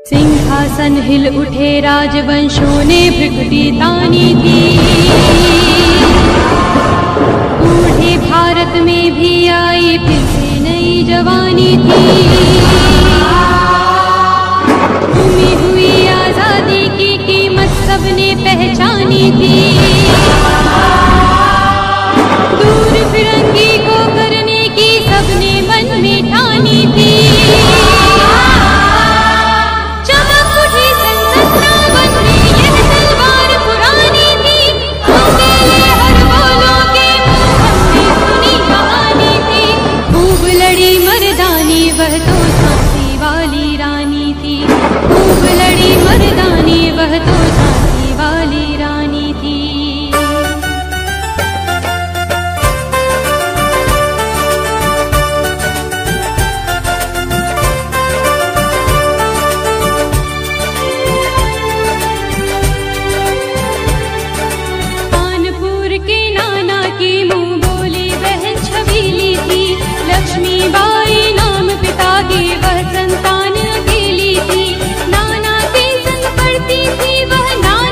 सिंहासन हिल उठे, राजवंशों ने भृकुटी तानी थी। बूढ़े भारत में भी आई फिर से नई जवानी थी। घूमी हुई आजादी की कीमत सबने पहचानी थी। दूर फिरंगी को करने की सबने मन में ठानी थी। वह तो झांसी वाली रानी थी, खूब लड़ी मर्दानी, वह तो झांसी वाली रानी थी। कानपुर के नाना की मुंह बोली बहन छबीली थी। लक्ष्मीबाई पिता की वह संतान अकेली थी। नाना के संग पढ़ती थी वह नाना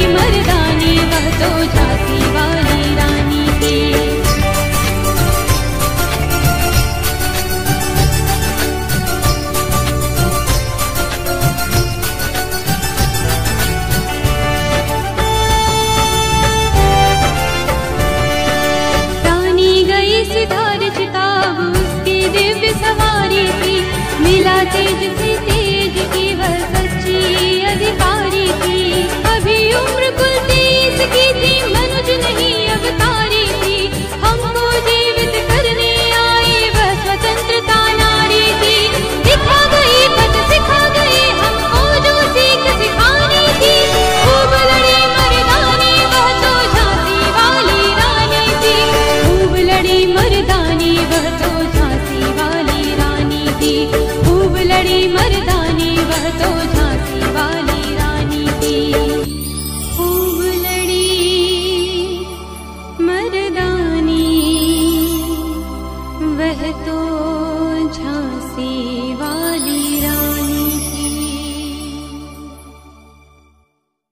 मर्दानी वह तो झांसी वाली रानी थी। रानी गई सितार चिताब उसकी दिव्य सवारी थी, मिला तेज से तेज की वह सच्ची अधिकारी थी। अभी उम्र कुल 30 की थी, मनुज नहीं अवतारी थी, हमको जीवित करने आई वह स्वतंत्रता नारी थी। दिखा गई पथ सिखा गई हमको जो सीख सिखानी थी, खूब लड़ी मर्दानी वह तो झांसी वाली रानी थी। खूब लड़ी मर्दानी वह तो झांसी वाली रानी थी, खूब लड़ी मर्दानी वह तो झांसी वाली रानी थी। खूब लड़ी मर्दानी वह तो झांसी वाली